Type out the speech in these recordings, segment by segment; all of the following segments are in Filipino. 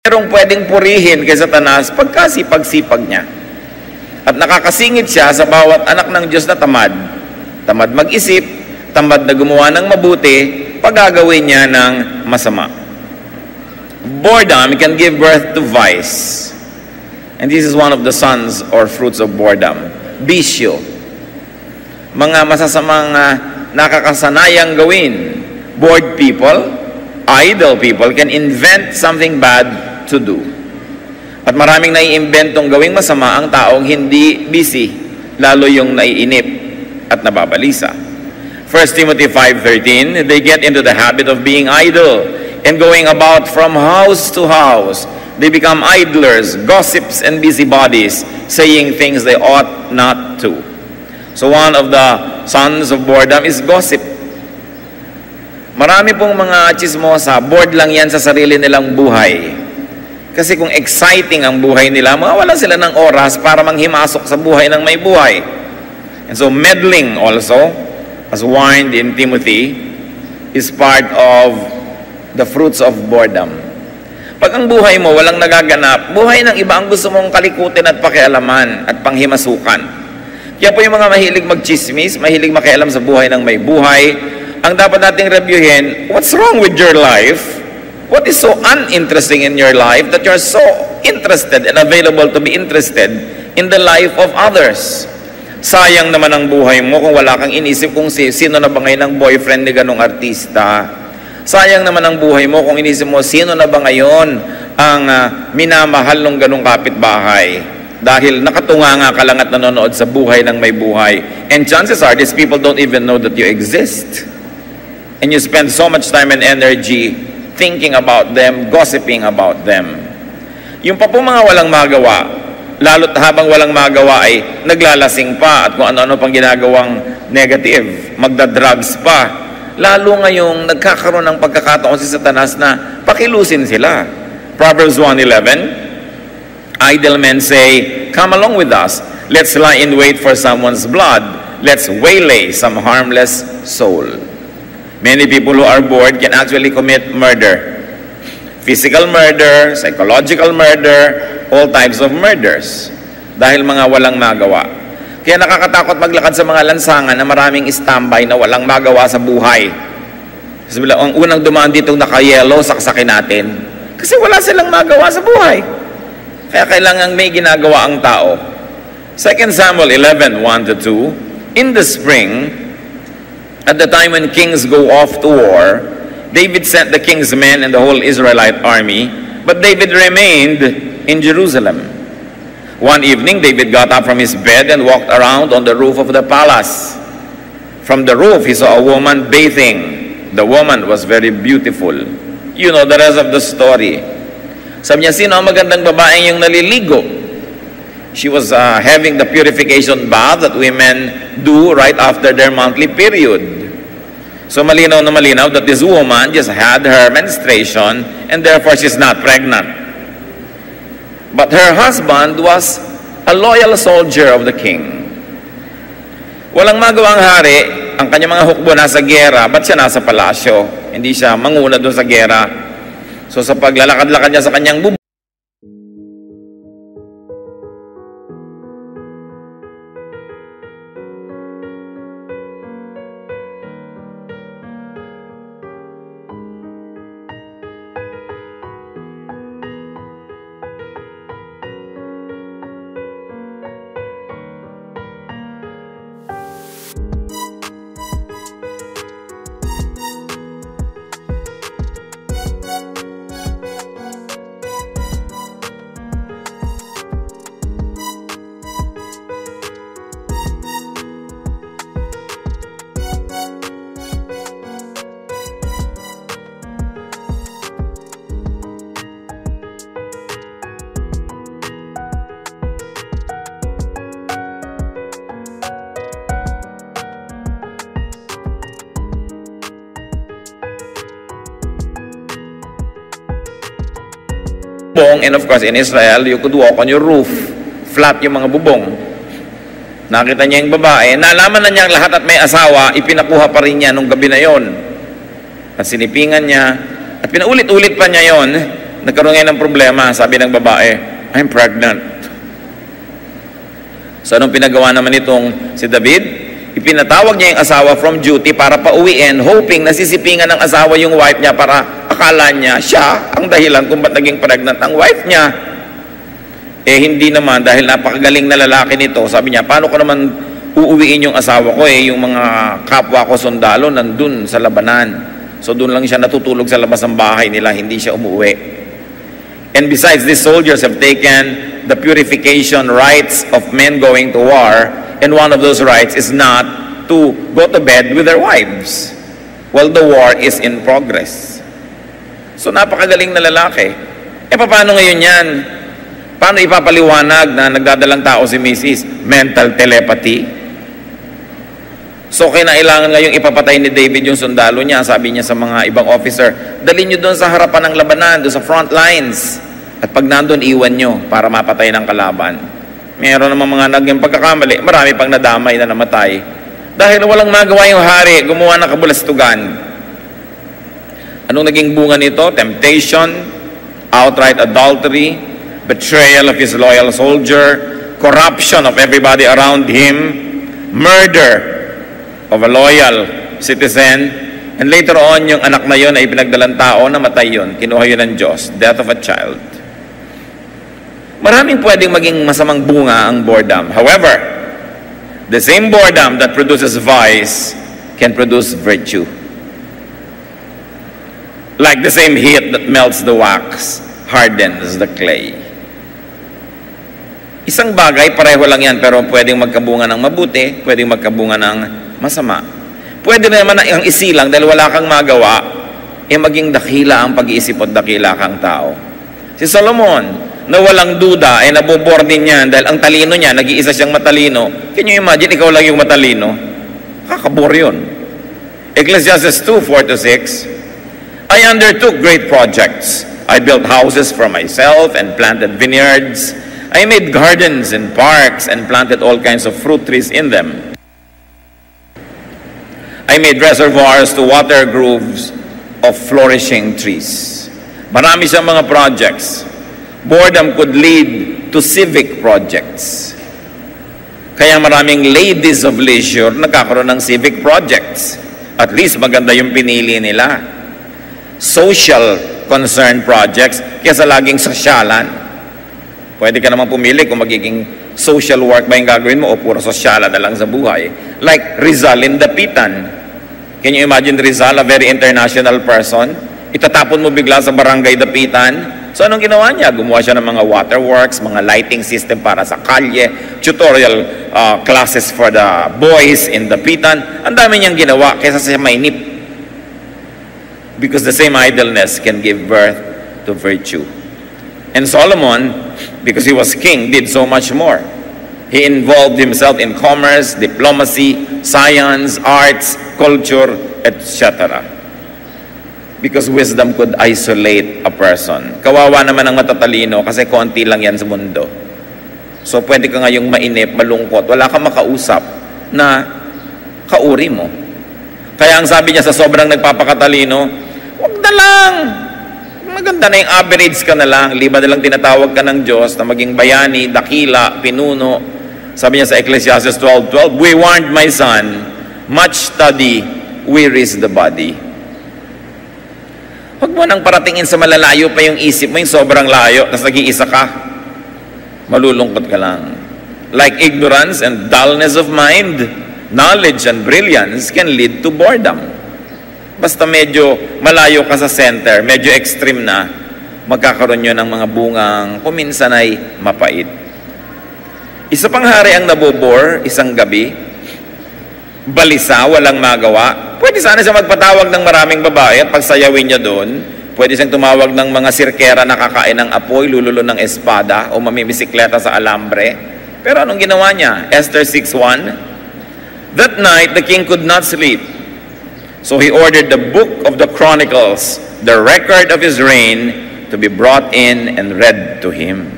merong pwedeng purihin kay Satanas pagkasipag-sipag niya. At nakakasingit siya sa bawat anak ng Diyos na tamad. Tamad mag-isip, tamad na gumawa ng mabuti, pagagawin niya ng masama. Boredom can give birth to vice. And this is one of the sons or fruits of boredom. Bisyo. Mga masasamang nakakasanayang gawin. Bored people, idle people can invent something bad to do. At maraming naiimbentong gawing masama ang taong hindi busy, lalo yung naiinip at nababalisa. 1 Timothy 5:13, they get into the habit of being idle and going about from house to house. They become idlers, gossips, and busybodies, saying things they ought not to. So one of the sons of boredom is gossip. Marami pong mga chismosa, bored lang yan sa sarili nilang buhay. Kasi kung exciting ang buhay nila, mawala sila ng oras para manghimasok sa buhay ng may buhay. And so meddling also, as warned in Timothy, is part of the fruits of boredom. Pag ang buhay mo walang nagaganap, buhay ng iba ang gusto mong kalikutin at pakialaman at panghimasukan. Kaya po yung mga mahilig magchismis, mahilig makialam sa buhay ng may buhay, ang dapat nating reviewin, what's wrong with your life? What is so uninteresting in your life that you're so interested and available to be interested in the life of others? Sayang naman ang buhay mo kung wala kang inisip kung sino na ba ngayon ang boyfriend ni ganong artista. Sayang naman ang buhay mo kung inisip mo sino na ba ngayon ang minamahal ng ganong kapitbahay. Dahil nakatunganga ka lang at nanonood sa buhay ng may buhay. And chances are, these people don't even know that you exist. And you spend so much time and energy thinking about them, gossiping about them. Yung pa po mga walang magawa, lalo't habang walang magawa ay naglalasing pa at kung ano-ano pang ginagawang negative, magdadrugs pa. Lalo ngayong nagkakaroon ng pagkakataon si Satanas na pakilusin sila. Proverbs 1:11, idle men say, come along with us. Let's lie in wait for someone's blood. Let's waylay some harmless soul. Many people who are bored can actually commit murder. Physical murder, psychological murder, all types of murders. Dahil mga walang magawa. Kaya nakakatakot maglakad sa mga lansangan na maraming standby na walang magawa sa buhay. Kasi ang unang dumaan dito naka-yellow, saksakin natin. Kasi wala silang magawa sa buhay. Kaya kailangan may ginagawa ang tao. 2 Samuel 11:1-2, in the spring, at the time when kings go off to war, David sent the king's men and the whole Israelite army, but David remained in Jerusalem. One evening, David got up from his bed and walked around on the roof of the palace. From the roof, he saw a woman bathing. The woman was very beautiful. You know the rest of the story. Sabi niya, sino ang magandang babaeng yung naliligo? She was having the purification bath that women do right after their monthly period. So malinaw na malinaw that this woman just had her menstruation and therefore she's not pregnant. But her husband was a loyal soldier of the king. Walang magawang hari, ang kanyang mga hukbo nasa gera, ba't siya nasa palasyo? Hindi siya manguna doon sa gera. So sa paglalakad-lakad niya sa kanyang bubong, and of course in Israel you could walk on your roof, flat yung mga bubong. Nakita niya yung babae, nalaman na niya ang lahat at may asawa, ipinakuha pa rin niya nung gabi na yon. At sinipingan niya, at pinaulit-ulit pa niya yon, nagkaroon ngayon ng problema, sabi ng babae, I'm pregnant. So anong pinagawa naman itong si David? Ipinatawag niya yung asawa from duty para pauwiin, hoping na sisipingan ng asawa yung wife niya para akala niya siya ang dahilan kung ba't naging pregnant ang wife niya. Hindi naman, dahil napakagaling na lalaki nito. Sabi niya, paano ko naman uuwiin yung asawa ko yung mga kapwa ko sundalo nandun sa labanan. So doon lang siya natutulog sa labas ng bahay nila, hindi siya umuwi. And besides, these soldiers have taken the purification rites of men going to war, and one of those rites is not to go to bed with their wives while the war is in progress. So napakagaling na lalaki. Paano ngayon yan? Paano ipapaliwanag na nagdadalang tao si Mrs. Mental telepathy? So kinailangan ngayong ipapatay ni David yung sundalo niya. Sabi niya sa mga ibang officer, dalhin niyo doon sa harapan ng labanan, doon sa front lines. At pag nandun, iwan nyo para mapatay ng kalaban. Meron namang mga naging pagkakamali, marami pang nadamay na namatay. Dahil walang magawa yung hari, gumawa ng kabulastugan. Anong naging bunga nito? Temptation, outright adultery, betrayal of his loyal soldier, corruption of everybody around him, murder of a loyal citizen, and later on, yung anak na yun ay pinagdalang tao, namatay yun, kinuha yun ng Diyos, death of a child. Maraming pwedeng maging masamang bunga ang boredom. However, the same boredom that produces vice can produce virtue. Like the same heat that melts the wax, hardens the clay. Isang bagay, pareho lang yan, pero pwedeng magkabunga ng mabuti, pwedeng magkabunga ng masama. Pwede naman ang isilang dahil wala kang magawa, maging dakila ang pag-iisip at dakila kang tao. Si Solomon, na walang duda, nabobore din yan dahil ang talino niya, nag-iisa siyang matalino. Can you imagine, ikaw lang yung matalino? Kakabore yun. Ecclesiastes 2:4-6, I undertook great projects. I built houses for myself and planted vineyards. I made gardens and parks and planted all kinds of fruit trees in them. I made reservoirs to water groves of flourishing trees. Marami siyang mga projects. Boredom could lead to civic projects. Kaya maraming ladies of leisure nagkakaroon ng civic projects. At least maganda yung pinili nila. Social concern projects kaysa laging sosyalan. Pwede ka naman pumili kung magiging social work ba yung gagawin mo o puro sosyalan na lang sa buhay. Like Rizal in Dapitan. Can you imagine Rizal, a very international person? Itatapon mo bigla sa barangay Dapitan. So anong ginawa niya? Gumawa siya ng mga waterworks, mga lighting system para sa kalye, tutorial classes for the boys in Dapitan. Ang dami niyang ginawa kaysa siya mainip. Because the same idleness can give birth to virtue. And Solomon, because he was king, did so much more. He involved himself in commerce, diplomacy, science, arts, culture, etc. Because wisdom could isolate a person. Kawawa naman ang matatalino kasi konti lang yan sa mundo. So pwede ka ngayong mainip, malungkot, wala kang makausap na kauri mo. Kaya ang sabi niya sa sobrang nagpapakatalino, wag na lang. Maganda na yung average ka na lang. Liba na lang tinatawag ka ng Diyos na maging bayani, dakila, pinuno. Sabi niya sa Ecclesiastes 12:12, we warned my son, much study wearies the body. Huwag mo nang paratingin sa malalayo pa yung isip mo, yung sobrang layo, tapos nag-iisa ka. Malulungkot ka lang. Like ignorance and dullness of mind, knowledge and brilliance can lead to boredom. Basta medyo malayo ka sa center, medyo extreme na, magkakaroon nyo ng mga bungang kuminsan ay mapait. Isa pang hari ang nabobore isang gabi, balisa, walang magawa. Pwede sana siya magpatawag ng maraming babae at pagsayawin niya doon. Pwede siyang tumawag ng mga sirkera na kakain ng apoy, lululo ng espada o mamimisikleta sa alambre. Pero anong ginawa niya? Esther 6:1, that night the king could not sleep. So he ordered the book of the Chronicles, the record of his reign, to be brought in and read to him.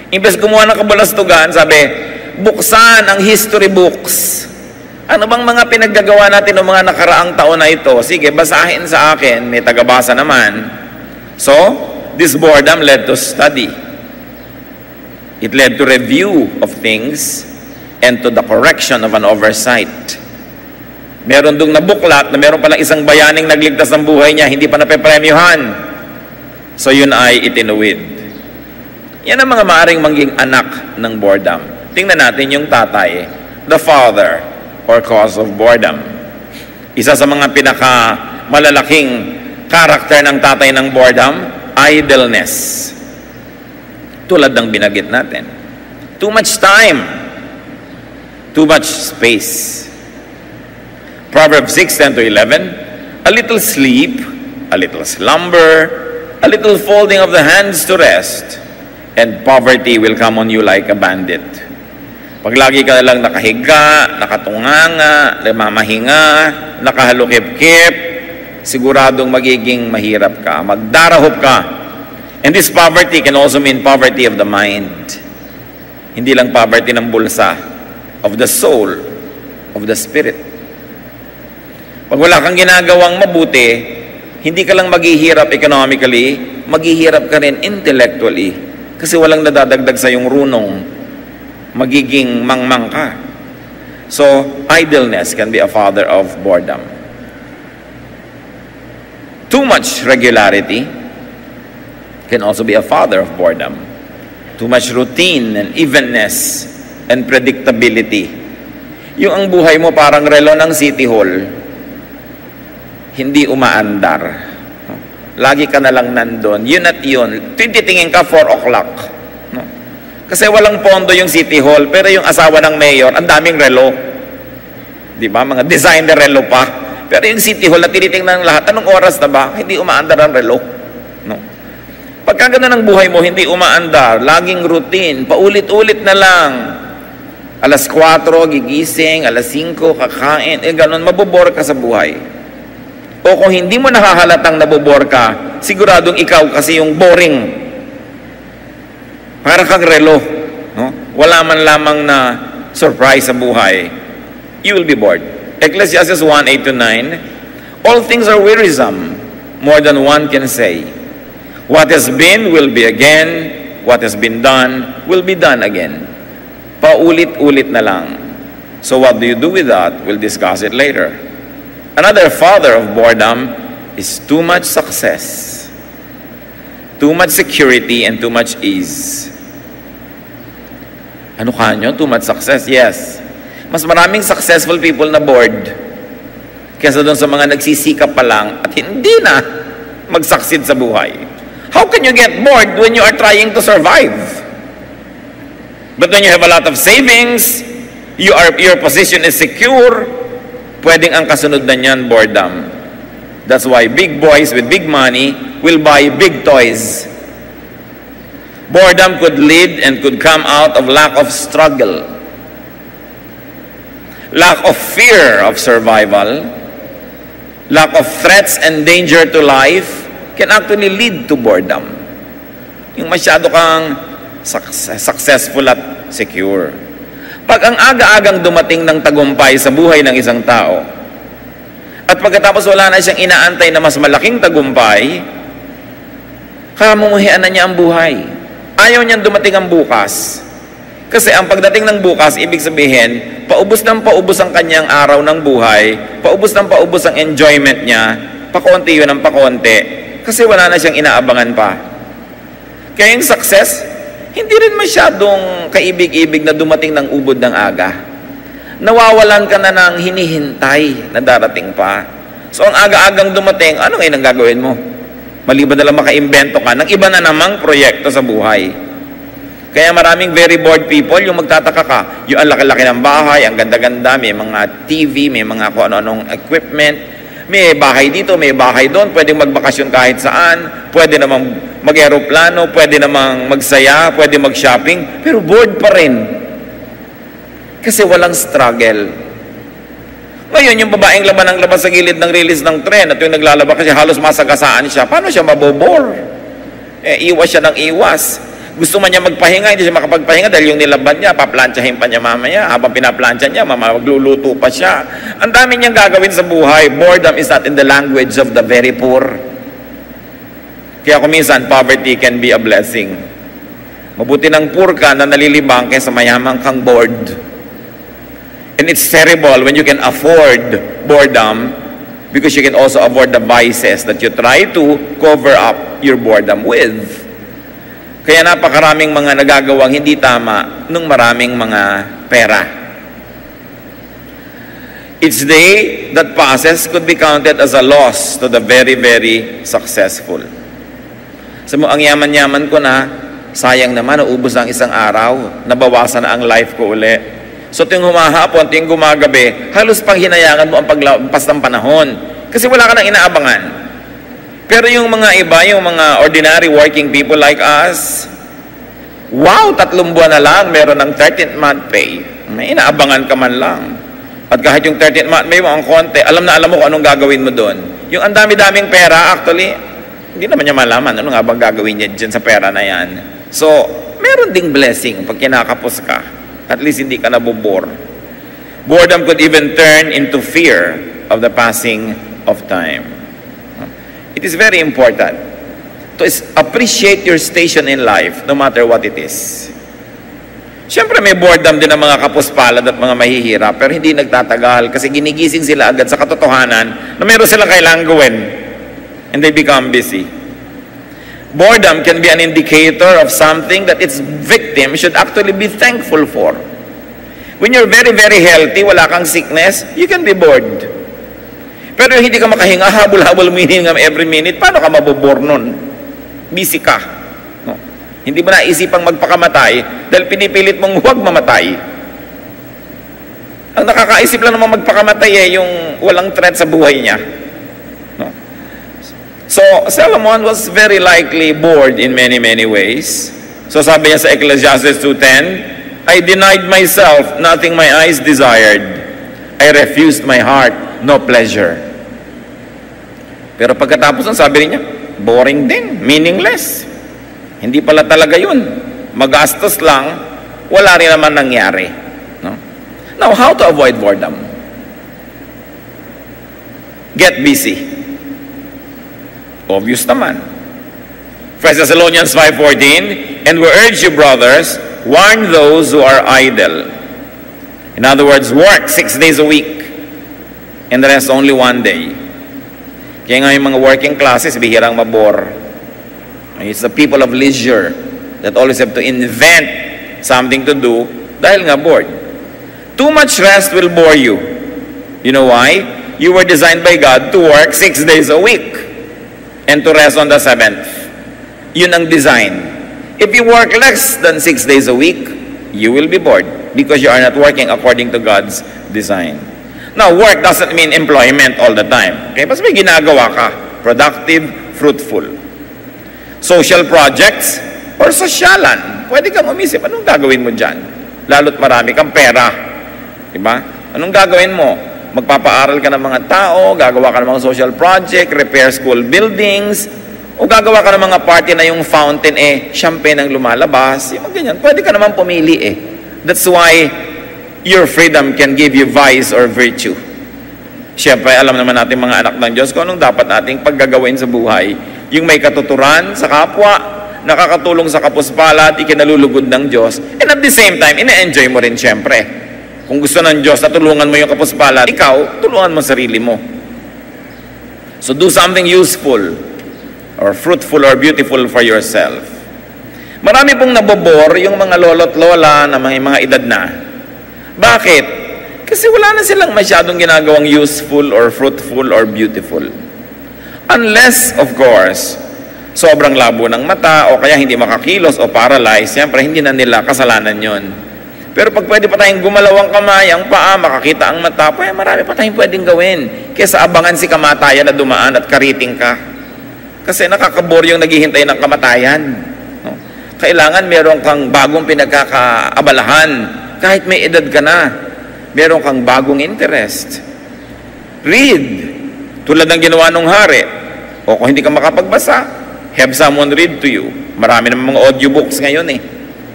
Imbes gumawa ng kabalastugan, sabi, buksan ang history books. Ano bang mga pinaggagawa natin ng mga nakaraang taon na ito? Sige, basahin sa akin, may tagabasa naman. So, this boredom led to study. It led to review of things and to the correction of an oversight. Meron dong nabuklat na meron palang isang bayaning nagligtas ng buhay niya, hindi pa napepremyuhan. So yun ay itinuwid. Yan ang mga maaring maging anak ng boredom. Tingnan natin yung tatay, the father or cause of boredom. Isa sa mga pinakamalalaking karakter ng tatay ng boredom, idleness. Tulad ng binagit natin. Too much time. Too much space. Proverbs 6:10-11, a little sleep, a little slumber, a little folding of the hands to rest, and poverty will come on you like a bandit. Pag lagi ka lang nakahiga, nakatunganga, namamahinga, nakahalukip-kip, siguradong magiging mahirap ka, magdarahop ka. And this poverty can also mean poverty of the mind. Hindi lang poverty ng bulsa, of the soul, of the spirit. Pag wala kang ginagawang mabuti, hindi ka lang maghihirap economically, maghihirap ka rin intellectually. Kasi walang nadadagdag sa iyong runong, magiging mangmang ka. So, idleness can be a father of boredom. Too much regularity can also be a father of boredom. Too much routine and evenness and predictability. Yung ang buhay mo parang relo ng City Hall, hindi umaandar. Lagi ka na lang nandun. Yun at yun. Titingin ka 4 o'clock. No? Kasi walang pondo yung City Hall, pero yung asawa ng mayor, ang daming relo. Di ba? Mga designer relo pa. Pero yung City Hall na tinitingnan ng lahat, anong oras na ba? Hindi umaandar ang relo. No? Pagka ganun ang buhay mo, hindi umaandar, laging routine, paulit-ulit na lang. Alas 4, gigising, alas 5, kakain, ganun, mabobore ka sa buhay. O kung hindi mo nakahalatang nabobore ka, siguradong ikaw kasi yung boring. Para kang relo. No? Wala man lamang na surprise sa buhay. You will be bored. Ecclesiastes 1:8-9, all things are wearisome, more than one can say. What has been will be again, what has been done will be done again. Paulit-ulit na lang. So what do you do with that? We'll discuss it later. Another father of boredom is too much success, too much security, and too much ease. Ano kanyo? Too much success? Yes. Mas maraming successful people na bored kaysa doon sa mga nagsisikap pa lang at hindi na mag-succeed sa buhay. How can you get bored when you are trying to survive? But when you have a lot of savings, your position is secure, pwedeng ang kasunod na niyan, boredom. That's why big boys with big money will buy big toys. Boredom could lead and could come out of lack of struggle, lack of fear of survival, lack of threats and danger to life can actually lead to boredom. Yung masyado kang successful at secure. Pag ang aga-agang dumating ng tagumpay sa buhay ng isang tao, at pagkatapos wala na siyang inaantay na mas malaking tagumpay, kamumuhian na niya ang buhay. Ayaw niyang dumating ang bukas. Kasi ang pagdating ng bukas, ibig sabihin, paubos ng paubos ang kanyang araw ng buhay, paubos ng paubos ang enjoyment niya, pakonti yun ang pakonti. Kasi wala na siyang inaabangan pa. Kaya yung success, hindi rin masyadong kaibig-ibig na dumating ng ubod ng aga. Nawawalan ka na ng hinihintay na darating pa. So ang aga-agang dumating, ano ngayon ang gagawin mo? Maliban na lang makaimbento ka ng iba na namang proyekto sa buhay. Kaya maraming very bored people, yung magtataka ka, yung ang laki-laki ng bahay, ang ganda-ganda, may mga TV, may mga kung ano-anong equipment, may bahay dito, may bahay doon, pwedeng magbakasyon kahit saan, pwede namang mag-aeroplano, pwede namang magsaya, pwede mag-shopping, pero bored pa rin. Kasi walang struggle. Ngayon, yung babaeng laban ng labas sa gilid ng release ng tren at yung naglalaba kasi halos masagasaan siya, paano siya mabobore? Iwas siya ng iwas. Gusto man niya magpahinga, hindi siya makapagpahinga dahil yung nilaban niya, paplantsahin pa niya mamaya. Habang pinaplantsa niya, magluluto pa siya. Ang dami niyang gagawin sa buhay. Boredom is not in the language of the very poor. Kaya kung minsan, poverty can be a blessing. Mabuti ng poor ka na nalilibang kaysa mayamang kang bored. And it's terrible when you can afford boredom because you can also avoid the vices that you try to cover up your boredom with. Kaya napakaraming mga nagagawang hindi tama nung maraming mga pera. Each day that passes could be counted as a loss to the very, very successful. Ang yaman-yaman ko na, sayang naman, naubos ang isang araw, nabawasan na ang life ko uli. So tuwing humahapon, tuwing gumagabi, halos pang hinayangan mo ang paglampas ng panahon. Kasi wala ka nang inaabangan. Pero yung mga iba, yung mga ordinary working people like us, wow, 3 buwan na lang, meron ng 13th month pay. May inaabangan ka man lang. At kahit yung 13th month, may mga konti, alam mo kung anong gagawin mo doon. Yung ang dami-daming pera, actually, hindi naman niya malaman ano nga bang gagawin niya dyan sa pera na yan. So, meron ding blessing pag kinakapos ka. At least hindi ka nabobore. Boredom could even turn into fear of the passing of time. It is very important to appreciate your station in life no matter what it is. Siyempre may boredom din ang mga kapuspalad at mga mahihirap pero hindi nagtatagal kasi ginigising sila agad sa katotohanan na meron silang kailangang gawin and they become busy. Boredom can be an indicator of something that its victim should actually be thankful for. When you're very, very healthy, wala kang sickness, you can be bored. Pero hindi ka makahinga, habol-habol mo hininga every minute, paano ka mabobore nun? Busy ka. No? Hindi mo naisipang magpakamatay dahil pinipilit mong huwag mamatay. Ang nakakaisip lang naman magpakamatay yung walang threat sa buhay niya. No? So, Solomon was very likely bored in many, many ways. So sabi niya sa Ecclesiastes 2:10, I denied myself, nothing my eyes desired. I refused my heart, no pleasure. Pero pagkatapos ng sabi niya, boring din, meaningless. Hindi pala talaga yun. Magastos lang, wala rin naman nangyari. No? Now, how to avoid boredom? Get busy. Obvious naman. 1 Thessalonians 5:14, and we urge you, brothers, warn those who are idle. In other words, work 6 days a week, and the rest only 1 day. Kaya nga yung mga working classes, bihirang mabore. It's the people of leisure that always have to invent something to do dahil nga bored. Too much rest will bore you. You know why? You were designed by God to work 6 days a week and to rest on the 7th. Yun ang design. If you work less than 6 days a week, you will be bored because you are not working according to God's design. Now, work doesn't mean employment all the time. Okay? Mas may ginagawa ka. Productive, fruitful. Social projects or sosyalan. Pwede kang umisip, anong gagawin mo dyan? Lalo't marami kang pera. Diba? Anong gagawin mo? Magpapaaral ka ng mga tao, gagawa ka ng mga social project, repair school buildings, o gagawa ka ng mga party na yung fountain, champagne ang lumalabas. Yung ganyan. Pwede ka naman pumili That's why your freedom can give you vice or virtue. Siyempre, alam naman natin mga anak ng Diyos kung anong dapat nating paggagawin sa buhay. Yung may katuturan sa kapwa, nakakatulong sa kapuspalad, ikinalulugod ng Diyos, and at the same time, ina-enjoy mo rin siyempre. Kung gusto ng Diyos na tulungan mo yung kapuspalad, ikaw, tulungan mo sarili mo. So do something useful or fruitful or beautiful for yourself. Marami pong nabobor yung mga lolo't lola na mga edad na. Bakit? Kasi wala na silang masyadong ginagawang useful or fruitful or beautiful. Unless, of course, sobrang labo ng mata o kaya hindi makakilos o paralyzed, siyempre hindi na nila kasalanan yon. Pero pag pwede pa tayong gumalaw ang kamay, ang paa, makakita ang mata, marami pa tayong pwedeng gawin. Kesa abangan si kamatayan na dumaan at kariting ka. Kasi nakakabor yung naghihintay ng kamatayan. No? Kailangan meron kang bagong pinagkakaabalahan. Kahit may edad ka na, meron kang bagong interest. Read. Tulad ng ginawa ng hari. O kung hindi ka makapagbasa, have someone read to you. Marami namang mga audiobooks ngayon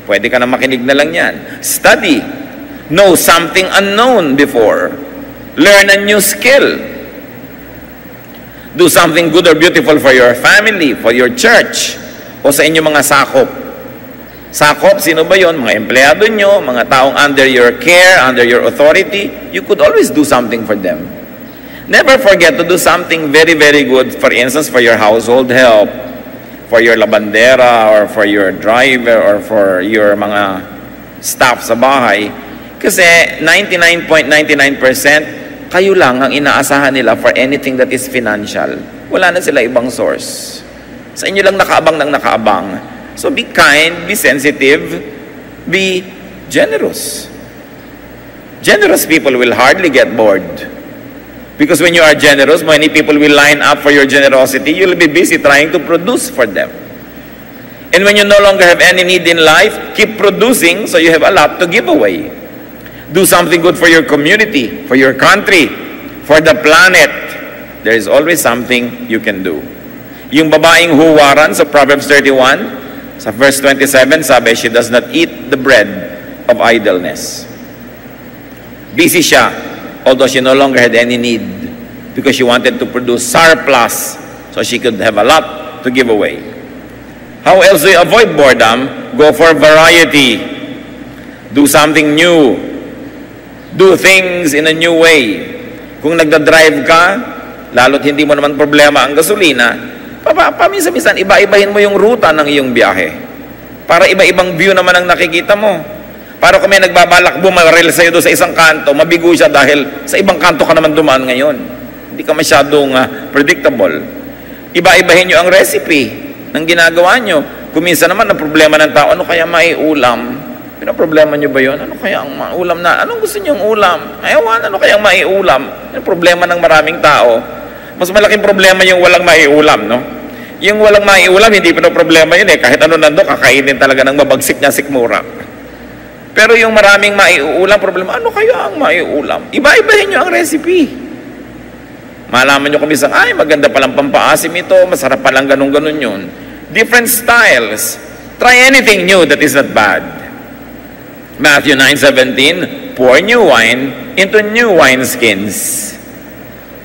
Pwede ka na makinig na lang yan. Study. Know something unknown before. Learn a new skill. Do something good or beautiful for your family, for your church, o sa inyong mga sakop. Sakop, sino ba yon? Mga empleyado nyo, mga taong under your care, under your authority. You could always do something for them. Never forget to do something very, very good, for instance, for your household help, for your labandera, or for your driver, or for your mga staff sa bahay. Kasi 99.99% kayo lang ang inaasahan nila for anything that is financial. Wala na sila ibang source. Sa inyo lang nakaabang ng nakaabang. So be kind, be sensitive, be generous. Generous people will hardly get bored. Because when you are generous, many people will line up for your generosity. You'll be busy trying to produce for them. And when you no longer have any need in life, keep producing so you have a lot to give away. Do something good for your community, for your country, for the planet. There is always something you can do. Yung babaeng huwaran sa Proverbs 31, sa verse 27, sabi, she does not eat the bread of idleness. Busy siya, although she no longer had any need, because she wanted to produce surplus so she could have a lot to give away. How else do you avoid boredom? Go for variety. Do something new. Do things in a new way. Kung nagda-drive ka, lalo't hindi mo naman problema ang gasolina, paminsan-minsan iba-ibahin mo yung ruta ng iyong biyahe. Para iba-ibang view naman ang nakikita mo. Para kung may nagbabalak bumaril sa'yo doon sa isang kanto, mabigo siya dahil sa ibang kanto ka naman dumaan ngayon. Hindi ka masyadong predictable. Iba-ibahin nyo ang recipe ng ginagawa nyo. Kung minsan naman ang problema ng tao, ano kaya maiulam? Problema nyo ba yun? Ano kaya ang ulam na? Anong gusto nyo ang ulam? Ayawan, ano kaya ang maiulam? Yung problema ng maraming tao. Mas malaking problema yung walang maiulam, no? Yung walang maiulam, hindi pa problema yun eh. Kahit ano nando, kakainin talaga ng mabagsik niya sikmura. Pero yung maraming maiulam, problema, ano kaya ang maiulam? Iba-ibahin nyo ang recipe. Malaman nyo kung minsan, ay, maganda palang pampaasim ito, masarap palang ganun-ganun yun. Different styles. Try anything new that is not bad. Matthew 9:17, pour new wine into new wineskins.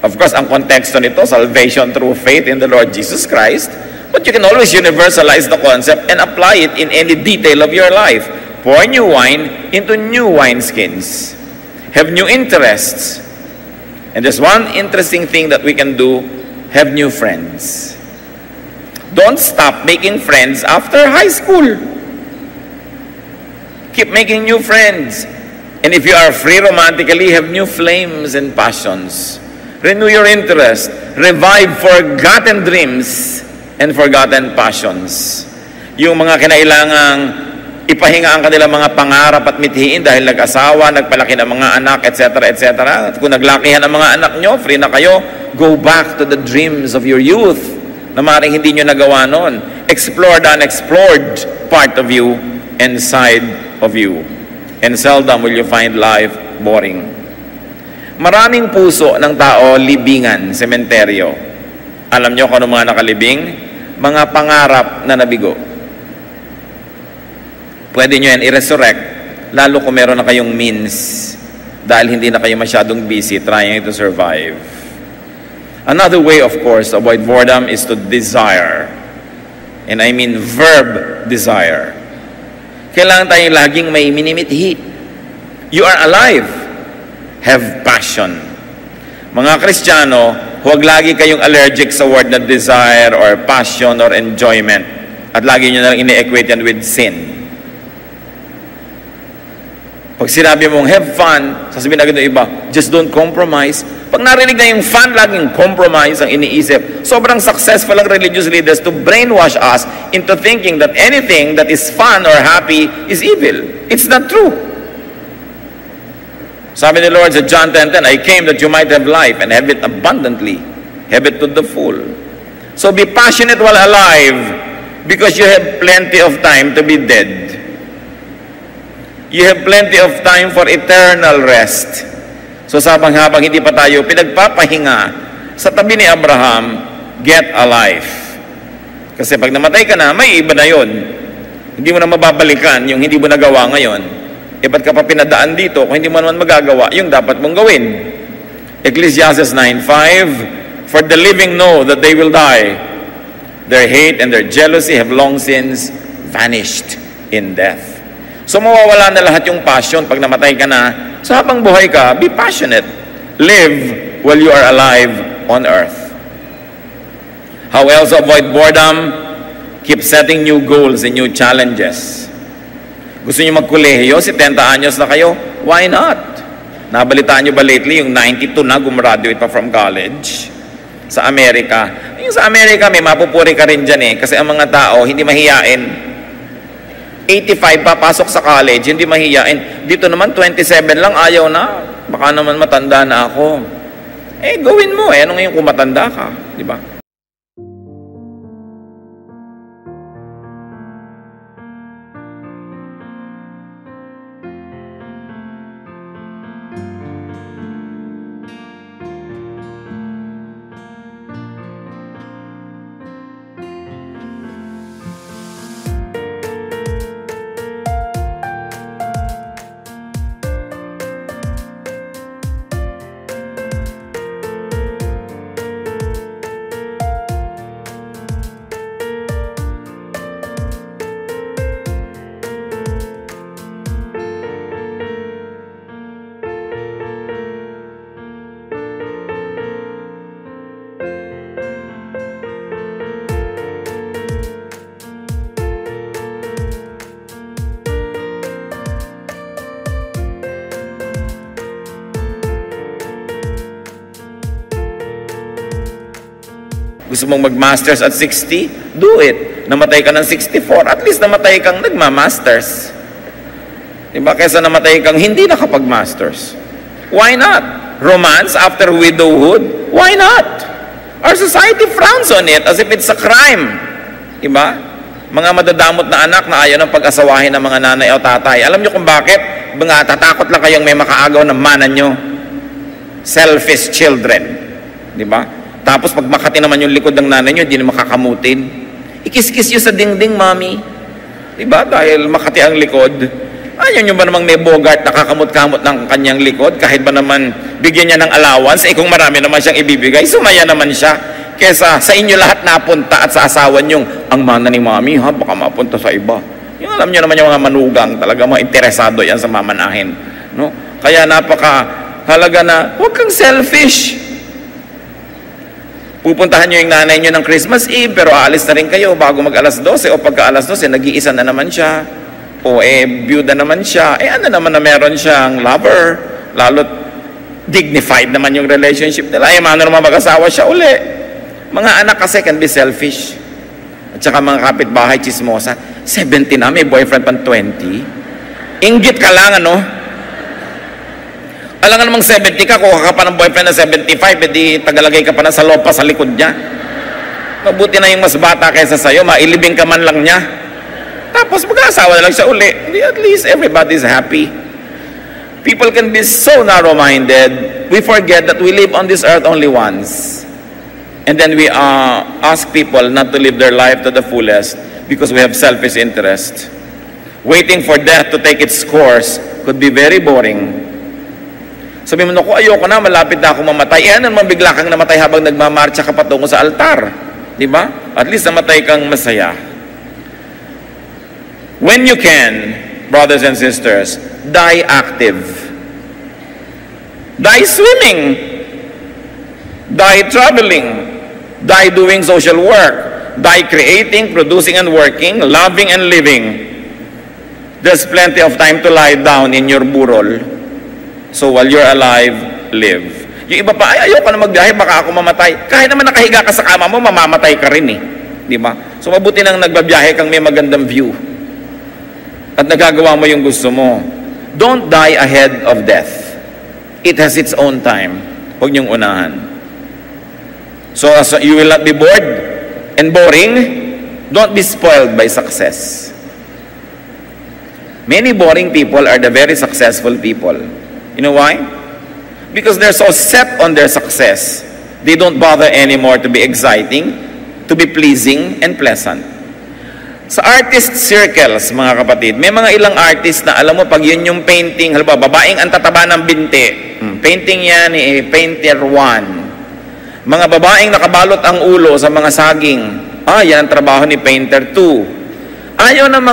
Of course, ang konteksto nito, salvation through faith in the Lord Jesus Christ. But you can always universalize the concept and apply it in any detail of your life. Pour new wine into new wineskins. Have new interests. And there's one interesting thing that we can do, have new friends. Don't stop making friends after high school. Keep making new friends. And if you are free romantically, have new flames and passions. Renew your interest. Revive forgotten dreams and forgotten passions. Yung mga kinailangang ipahinga ang kanilang mga pangarap at mithiin dahil nag-asawa, nagpalaki ng mga anak, etc., etc. At kung naglakihan ang mga anak nyo, free na kayo, go back to the dreams of your youth na maaaring hindi nyo nagawa noon. Explore the unexplored part of you inside of you. And seldom will you find life boring. Maraming puso ng tao libingan, sementeryo. Alam nyo kung ano mga nakalibing? Mga pangarap na nabigo. Pwede nyo yan i-resurrect, lalo kung meron na kayong means, dahil hindi na kayo masyadong busy trying to survive. Another way, of course, to avoid boredom is to desire. And I mean verb desire. Kailangan tayong laging may minimithi. You are alive. Have passion. Mga Kristiyano, huwag lagi kayong allergic sa word na desire or passion or enjoyment. At lagi nyo na lang ini-equate yan with sin. Pag sinabi mong have fun, sasabihin agad ng iba, just don't compromise. Pag narinig na yung fun, laging compromise ang iniisip. Sobrang successful ang religious leaders to brainwash us into thinking that anything that is fun or happy is evil. It's not true. Sabi ni Lord sa John 10:10, I came that you might have life and have it abundantly. Have it to the full. So be passionate while alive because you have plenty of time to be dead. You have plenty of time for eternal rest. So habang hindi pa tayo pinagpapahinga sa tabi ni Abraham, get a life. Kasi pag namatay ka na, may iba na yun. Hindi mo na mababalikan yung hindi mo nagawa ngayon. Ba't ka pa pinadaan dito kung hindi mo naman magagawa yung dapat mong gawin? Ecclesiastes 9:5, For the living know that they will die. Their hate and their jealousy have long since vanished in death. So mawawala na lahat yung passion pag namatay ka na. So habang buhay ka, be passionate. Live while you are alive on earth. How else avoid boredom? Keep setting new goals and new challenges. Gusto niyo magkolehiyo, 70 anyos na kayo? Why not? Nabalitaan niyo ba lately yung 92 na gumraduate pa from college sa Amerika? Yung sa Amerika, may mapupuri ka rin dyan kasi ang mga tao hindi mahiyain. 85 papasok sa college, hindi mahiyain. Dito naman 27 lang, ayaw na. Baka naman matanda na ako. Gawin mo ano ngayon kung matanda ka, di ba? Gusto mong mag-masters at 60? Do it. Namatay ka ng 64, at least namatay kang nagma-masters. Diba? Kaysa namatay kang hindi nakapag-masters. Why not? Romance after widowhood? Why not? Our society frowns on it as if it's a crime. Diba? Mga madadamot na anak na ayaw ng pag-asawahin ng mga nanay o tatay. Alam nyo kung bakit? Mga tatakot lang kayong may makaagaw ng mana nyo. Selfish children. Diba? Tapos pag makati naman yung likod ng nanay nyo, hindi na makakamutin. Ikis-kis nyo sa dingding, mami. Diba? Dahil makati ang likod. Ayaw nyo ba namang may Bogart nakakamot-kamot ng kanyang likod? Kahit ba naman bigyan niya ng allowance, kung marami naman siyang ibibigay, sumaya naman siya. Kesa sa inyo lahat napunta at sa asawa nyong, ang mana ni mami, baka mapunta sa iba. Yung alam nyo naman yung mga manugang, talaga mga interesado yan sa mamanahin. No? Kaya napaka-halaga na, huwag kang selfish. Pupuntahan nyo yung nanay nyo ng Christmas Eve, pero aalis na rin kayo bago mag-alas 12, o pagka alas 12, nag-iisa na naman siya. O byuda naman siya. Ano naman na meron siyang lover, lalo't dignified naman yung relationship nila. Mano naman mag-asawa siya uli. Mga anak kasi can be selfish. At saka mga kapitbahay, chismosa. 70 na, may boyfriend pang 20. Inggit ka lang, Alam nga namang 70 ka, kuha ka pa ng boyfriend na 75, edi tagalagay ka pa na sa lopa sa likod niya. Mabuti na yung mas bata kaysa sa'yo, mailibing ka man lang niya. Tapos mag-asawa na lang siya uli. At least everybody's happy. People can be so narrow-minded, we forget that we live on this earth only once. And then we ask people not to live their life to the fullest because we have selfish interest. Waiting for death to take its course could be very boring. Sabi mo, naku, ayoko na, malapit na ako mamatay. Ano naman bigla kang namatay habang nagmamarcha ka patungo sa altar? Diba? At least namatay kang masaya. When you can, brothers and sisters, die active. Die swimming. Die traveling. Die doing social work. Die creating, producing, and working, loving and living. There's plenty of time to lie down in your burol. So while you're alive, live. Yung iba pa, ayoko na magbiyahe, baka ako mamatay. Kahit naman nakahiga ka sa kama mo, mamamatay ka rin Di ba? So mabuti nang nagbabiyahe kang may magandang view. At nagagawa mo yung gusto mo. Don't die ahead of death. It has its own time. Huwag niyong unahan. So as you will not be bored and boring, don't be spoiled by success. Many boring people are the very successful people. You know why? Because they're so set on their success, they don't bother anymore to be exciting, to be pleasing, and pleasant. Sa artist circles, mga kapatid, may mga ilang artist na alam mo, pag yun yung painting, halimbawa, babaeng ang tataba ng binti, painting yan painter 1. Mga babaeng nakabalot ang ulo sa mga saging, yan ang trabaho ni painter too. Ayaw ng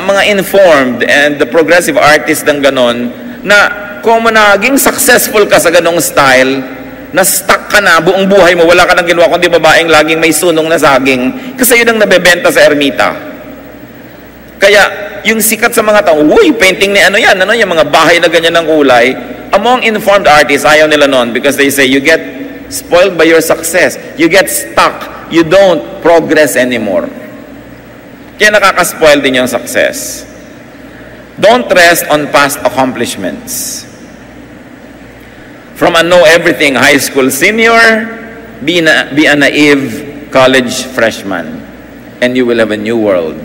mga informed and the progressive artist ng ganon, na kung naging successful ka sa ganong style, na stuck ka na, buong buhay mo, wala ka nang ginawa kundi babaeng laging may sunong na saging, kasi yun ang nabebenta sa ermita. Kaya, yung sikat sa mga tao, uy, painting ni ano yan, yung mga bahay na ganyan ng kulay, among informed artists, ayaw nila nun, because they say, you get spoiled by your success. You get stuck. You don't progress anymore. Kaya nakaka-spoil din yung success. Don't rest on past accomplishments. From a know-everything high school senior, be a naive college freshman, and you will have a new world.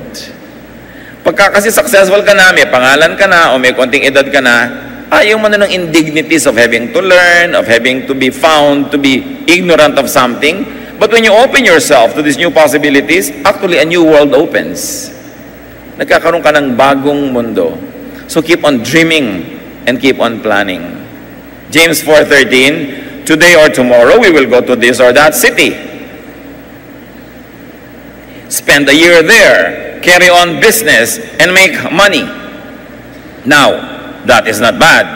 Pagka kasi successful ka na, may pangalan ka na, o may konting edad ka na, ayaw mo na ng indignities of having to learn, of having to be found to be ignorant of something. But when you open yourself to these new possibilities, actually a new world opens. Nagkakaroon ka ng bagong mundo. So keep on dreaming and keep on planning. James 4:13, today or tomorrow we will go to this or that city. Spend a year there, carry on business, and make money. Now, that is not bad.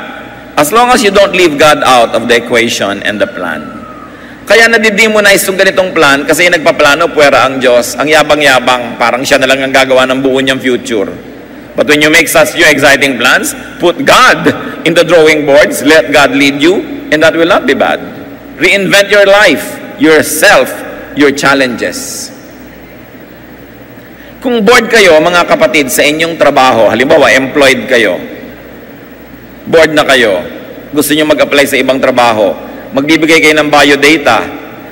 As long as you don't leave God out of the equation and the plan. Kaya nadidemonize yung ganitong plan kasi yung nagpaplano, puwera ang Diyos. Ang yabang-yabang, parang siya na lang ang gagawa ng buo niyang future. But when you make such new exciting plans, put God in the drawing boards, let God lead you, and that will not be bad. Reinvent your life, yourself, your challenges. Kung bored kayo, mga kapatid, sa inyong trabaho, halimbawa, employed kayo, bored na kayo, gusto nyo mag-apply sa ibang trabaho, magbibigay kayo ng biodata.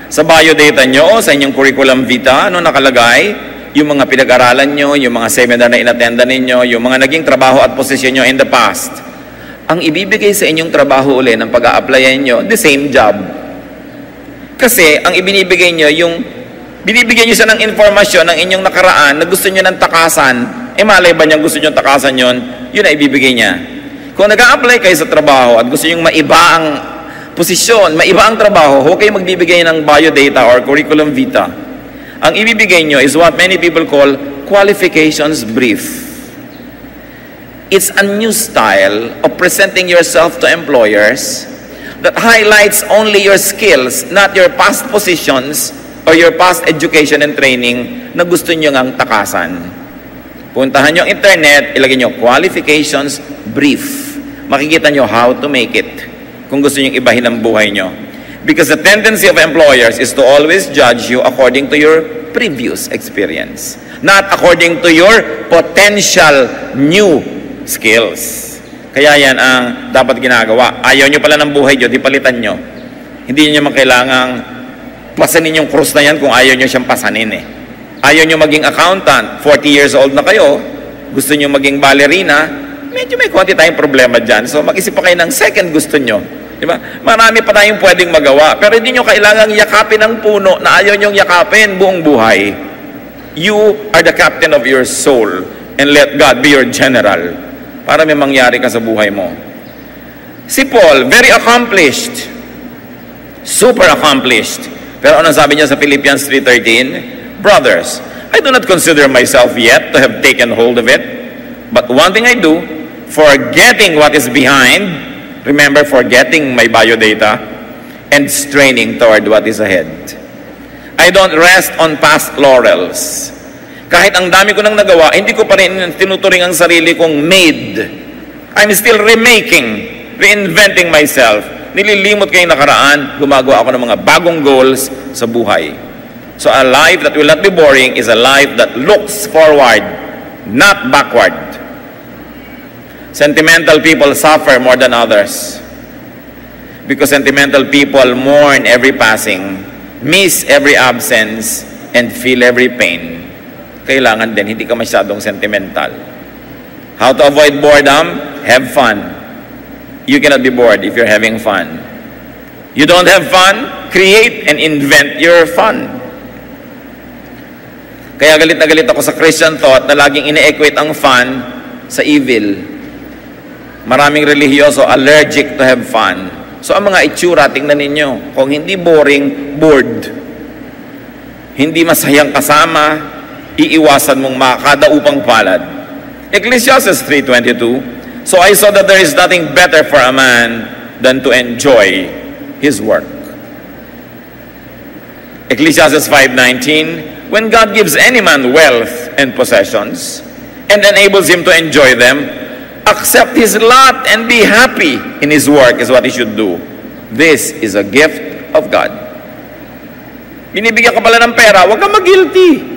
Sa biodata nyo, sa inyong curriculum vita, ano nakalagay? Yung mga pinag-aralan nyo, yung mga seminar na inattenda ninyo, yung mga naging trabaho at posisyon nyo in the past. Ang ibibigay sa inyong trabaho uli ng pag-a-applyan nyo, the same job. Kasi, ang ibinibigay nyo, binibigyan nyo siya ng informasyon ng inyong nakaraan na gusto nyo ng takasan, malay ba niyang gusto nyo takasan yun, yun na ibibigay niya. Kung nag-a-apply kayo sa trabaho at gusto nyo maiba ang posisyon, maiba ang trabaho, huwag kayo magbibigay ng biodata or curriculum vita. Ang ibibigay nyo is what many people call qualifications brief. It's a new style of presenting yourself to employers that highlights only your skills, not your past positions or your past education and training na gusto nyo ngang takasan. Puntahan nyo ang internet, ilagay nyo qualifications brief. Makikita nyo how to make it kung gusto nyo ibahin ang buhay nyo. Because the tendency of employers is to always judge you according to your previous experience, not according to your potential new skills. Kaya yan ang dapat ginagawa. Ayaw nyo pala ng buhay nyo, di palitan nyo. Hindi nyo kailangang pasanin yung krus na yan kung ayaw nyo siyang pasanin eh. Ayaw nyo maging accountant, 40 years old na kayo, gusto nyo maging ballerina, medyo may konti tayong problema dyan. So mag-isip pa kayo ng second gusto nyo. Diba? Marami pa tayong pwedeng magawa, pero hindi nyo kailangang yakapin ang puno na ayaw nyong yakapin buong buhay. You are the captain of your soul and let God be your general para may mangyari ka sa buhay mo. Si Paul, very accomplished, super accomplished. Pero ano sabi niya sa Philippians 3:13? Brothers, I do not consider myself yet to have taken hold of it, but one thing I do, forgetting what is behind, remember, forgetting my biodata, and straining toward what is ahead. I don't rest on past laurels. Kahit ang dami ko nang nagawa, hindi ko pa rin tinuturing ang sarili kong made. I'm still remaking, reinventing myself. Nililimot ko yung nakaraan, gumagawa ako ng mga bagong goals sa buhay. So a life that will not be boring is a life that looks forward, not backward. Sentimental people suffer more than others because sentimental people mourn every passing, miss every absence, and feel every pain. Kailangan din, hindi ka masyadong sentimental. How to avoid boredom? Have fun. You cannot be bored if you're having fun. You don't have fun? Create and invent your fun. Kaya galit na galit ako sa Christian thought na laging ine-equate ang fun sa evil. Maraming relihiyoso allergic to have fun. So ang mga itsura, tingnan ninyo. Kung hindi boring, bored. Hindi masayang kasama, iiwasan mong makadaupang palad. Ecclesiastes 3:22, so I saw that there is nothing better for a man than to enjoy his work. Ecclesiastes 5:19, when God gives any man wealth and possessions and enables him to enjoy them, accept his lot and be happy in his work is what he should do. This is a gift of God. Binibigyan ka pala ng pera, huwag kang mag-guilty.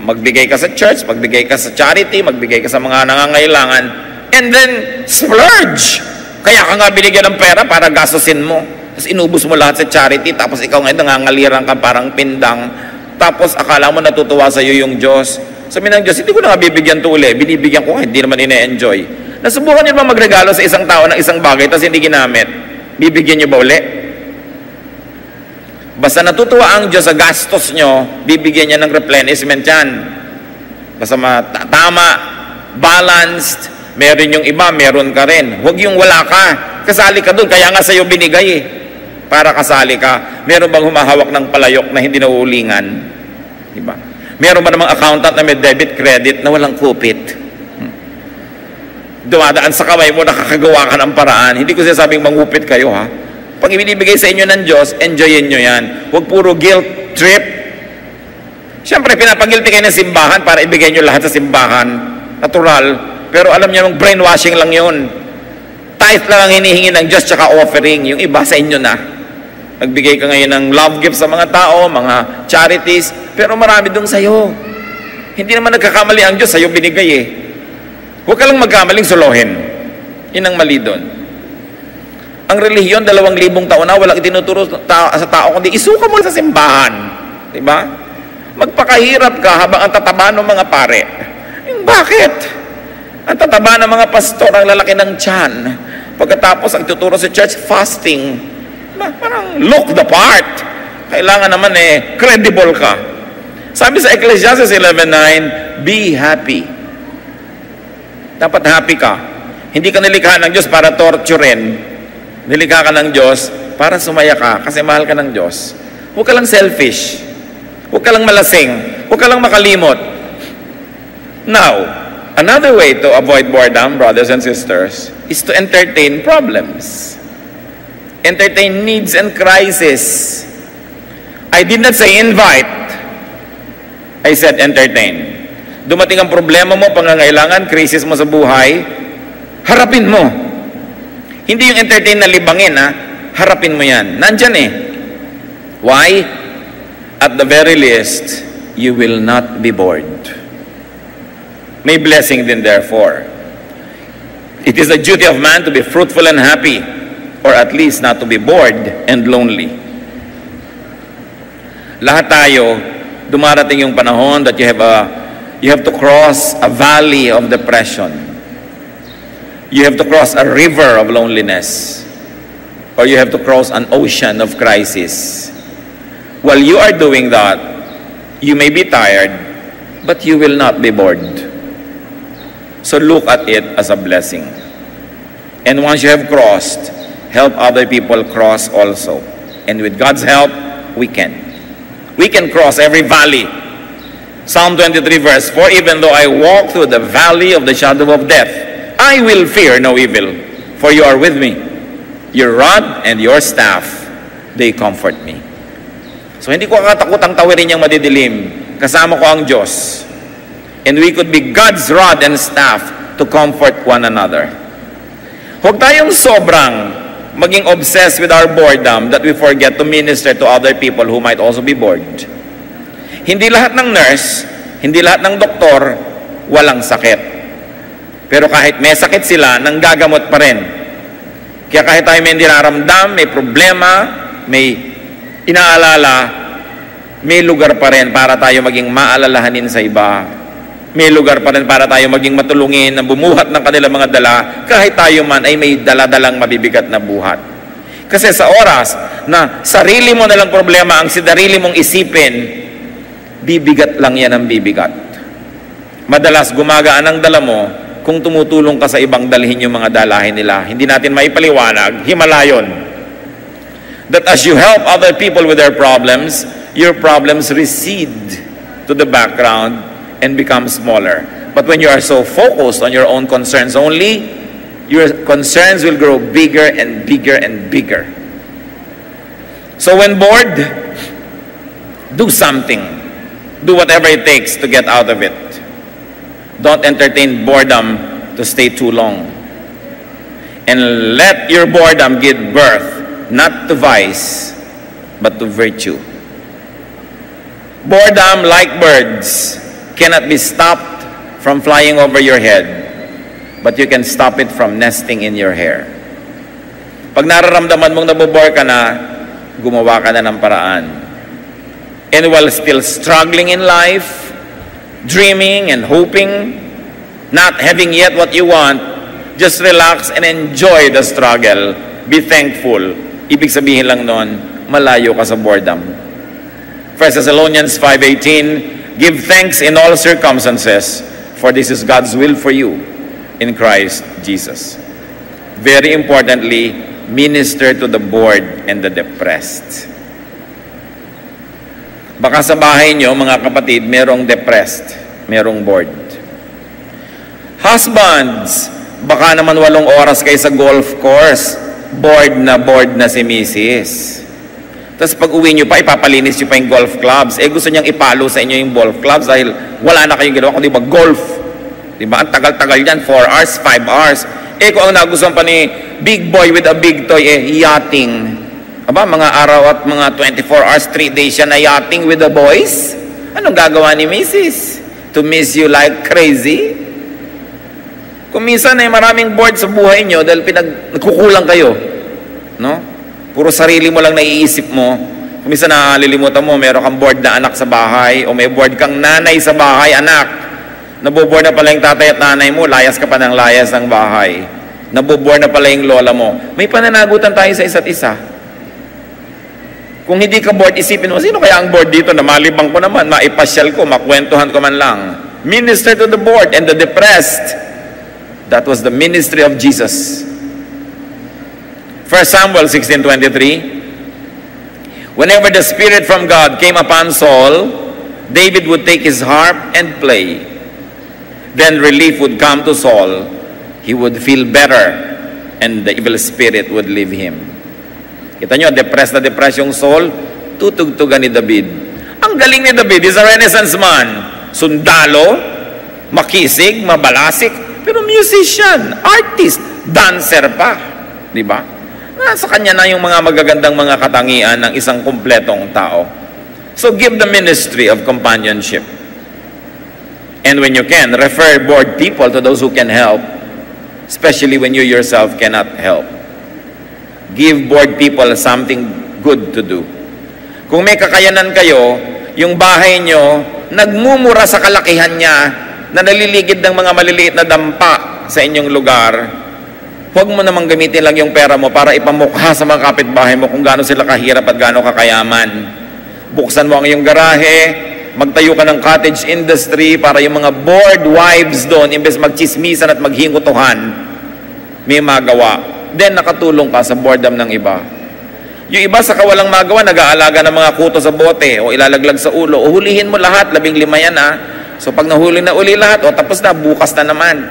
Magbigay ka sa church, magbigay ka sa charity, magbigay ka sa mga nangangailangan, and then splurge. Kaya ka nga binigyan ng pera para gastusin mo. Tapos inubos mo lahat sa charity, tapos ikaw ngayon nangangaliran ka parang pindang, tapos akala mo natutuwa sa iyo yung Diyos. Sabi ng Diyos, hindi ko na nga bibigyan to uli, binibigyan ko nga, hindi naman ine-enjoy. Nasubukan niyo ba magregalo sa isang tao ng isang bagay tapos hindi ginamit? Bibigyan niyo ba uli? Basta natutuwa ang Diyos sa gastos niyo, bibigyan niya ng replenishment yan. Basta tama, balanced, meron yung iba, meron ka rin. Huwag yung wala ka. Kasali ka doon, kaya nga sa'yo binigay eh. Para kasali ka. Meron bang humahawak ng palayok na hindi nauulingan? Diba? Meron ba namang accountant na may debit credit na walang kupit? Dumadaan sa kamay mo, nakakagawa ka ng paraan. Hindi ko sinasabing mangupit kayo, ha? Pag ibinibigay sa inyo ng Diyos, enjoyin nyo yan. Huwag puro guilt trip. Siyempre, pinapagilty kayo ng simbahan para ibigay nyo lahat sa simbahan. Natural. Pero alam nyo, brainwashing lang yun. Tithe lang ang hinihingi ng Diyos tsaka offering. Yung iba sa inyo na. Nagbigay ka ngayon ng love gifts sa mga tao, mga charities, pero marami dong sa'yo. Hindi naman nagkakamali ang Diyos, sa'yo binigay eh. Huwag ka lang magkamaling suluhin. Yun ang mali doon. Ang relihiyon, 2,000 taon na, walang itinuturo sa tao, kundi isuka mo sa simbahan. Diba? Magpakahirap ka habang ang tataba ng mga pare. Bakit? Ang tataba ng mga pastor, ang lalaki ng tiyan. Pagkatapos, ang tuturo sa church, fasting. Parang look the part. Kailangan naman credible ka. Sabi sa Ecclesiastes 11:9, be happy. Dapat happy ka. Hindi ka nilikha ng Diyos para torturin. Nilikha ka ng Diyos para sumaya ka kasi mahal ka ng Diyos. Huwag ka lang selfish. Huwag ka lang malasing. Huwag ka lang makalimot. Now, another way to avoid boredom, brothers and sisters, is to entertain problems. Entertain needs and crises. I did not say invite. I said entertain. Dumating ang problema mo, pangangailangan, krisis mo sa buhay, harapin mo. Hindi yung entertain na libangin, ha? Harapin mo yan. Nandyan eh. Why? At the very least, you will not be bored. May blessing din therefore. It is the duty of man to be fruitful and happy, or at least not to be bored and lonely. Lahat tayo, dumarating yung panahon that you have to cross a valley of depression. You have to cross a river of loneliness. Or you have to cross an ocean of crisis. While you are doing that, you may be tired, but you will not be bored. So look at it as a blessing. And once you have crossed, help other people cross also. And with God's help, we can. We can cross every valley. Psalm 23 verse 4, even though I walk through the valley of the shadow of death, I will fear no evil, for you are with me. Your rod and your staff, they comfort me. So hindi ko katakutang tawirin yung madidilim. Kasama ko ang Diyos. And we could be God's rod and staff to comfort one another. Huwag tayong sobrang maging obsessed with our boredom that we forget to minister to other people who might also be bored. Hindi lahat ng nurse, hindi lahat ng doktor, walang sakit. Pero kahit may sakit sila, nanggagamot pa rin. Kaya kahit tayo may niraramdam, may problema, may inaalala, may lugar pa rin para tayo maging maalalahanin sa iba. May lugar pa rin para tayo maging matulungin na bumuhat ng kanilang mga dala, kahit tayo man ay may daladalang mabibigat na buhat. Kasi sa oras na sarili mo nalang problema ang sinarili mong isipin, bibigat lang yan ang bibigat. Madalas gumagaan ang dala mo kung tumutulong ka sa ibang dalhin yung mga dalahin nila. Hindi natin maipaliwanag, himala yun. that as you help other people with their problems, your problems recede to the background and become smaller. But when you are so focused on your own concerns only, your concerns will grow bigger and bigger and bigger. So when bored, do something. Do whatever it takes to get out of it. Don't entertain boredom to stay too long. And let your boredom give birth, not to vice, but to virtue. Boredom, like birds, cannot be stopped from flying over your head, but you can stop it from nesting in your hair. Pag nararamdaman mong nabobore ka na, gumawa ka na ng paraan. And while still struggling in life, dreaming and hoping, not having yet what you want, just relax and enjoy the struggle. Be thankful. Ibig sabihin lang nun, malayo ka sa boredom. 1 Thessalonians 5:18, give thanks in all circumstances, for this is God's will for you in Christ Jesus. Very importantly, minister to the bored and the depressed. Baka sa bahay nyo, mga kapatid, merong depressed, merong bored. Husbands, baka naman 8 oras kayo sa golf course, bored na si Mrs. Tapos pag uwi nyo pa, ipapalinis nyo pa yung golf clubs. Gusto niyang ipalo sa inyo yung golf clubs dahil wala na kayong ginawa, kundi ba golf. Diba? Ang tagal-tagal yan, 4 hours, 5 hours. Kung ang nagustuhan pa ni big boy with a big toy, yachting. Aba, mga araw at mga 24 hours, 3 days siya na yachting with the boys. Anong gagawa ni Mrs.? To miss you like crazy? Kung minsan ay maraming bored sa buhay nyo dahil nagkukulang kayo. No? Puro sarili mo lang naiisip mo. Kung minsan nalilimutan mo, meron kang bored na anak sa bahay o may bored kang nanay sa bahay, anak. Naboboard na pala yung tatay at nanay mo, layas ka pa ng layas ng bahay. Naboboard na pala yung lola mo. May pananagutan tayo sa isa't isa. Kung hindi ka bored, isipin mo, sino kaya ang bored dito na malibang ko naman, maipasyal ko, makwentuhan ko man lang. Minister to the bored and the depressed. That was the ministry of Jesus. 1 Samuel 16:23, whenever the Spirit from God came upon Saul, David would take his harp and play. Then relief would come to Saul. He would feel better and the evil spirit would leave him. Kita nyo, depressed na depressed yung Saul, tutugtugan ni David. Ang galing ni David, he's a Renaissance man. Sundalo, makisig, mabalasik, pero musician, artist, dancer pa. Diba? Sa kanya na yung mga magagandang mga katangian ng isang kumpletong tao. So give the ministry of companionship. And when you can, refer bored people to those who can help, especially when you yourself cannot help. Give bored people something good to do. Kung may kakayanan kayo, yung bahay nyo, nagmumura sa kalakihan niya, na naliligid ng mga maliliit na dampa sa inyong lugar, huwag mo namang gamitin lang yung pera mo para ipamukha sa mga kapitbahay mo kung gaano sila kahirap at gaano kakayaman. Buksan mo ang iyong garahe, magtayo ka ng cottage industry para yung mga bored wives doon, imbes magchismisan at maghingutuhan, may magawa. Then nakatulong ka sa boredom ng iba. Yung iba sa kawalang magawa, nag-aalaga ng mga kuto sa bote o ilalaglag sa ulo. O hulihin mo lahat, 15 yan ha. So pag nahuli na uli lahat, o tapos na, bukas na naman.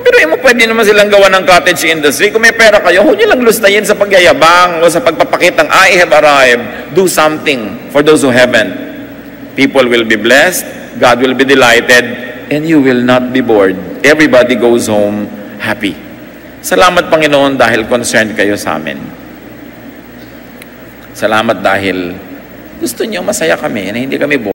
Pero mo pwede naman silang gawa ng cottage industry. Kung may pera kayo, huwag nyo lang lustayin sa pagyayabang o sa pagpapakitang, I have arrived. Do something for those who haven't. People will be blessed, God will be delighted, and you will not be bored. Everybody goes home happy. Salamat, Panginoon, dahil concerned kayo sa amin. Salamat dahil gusto niyo masaya kami na hindi kami bored.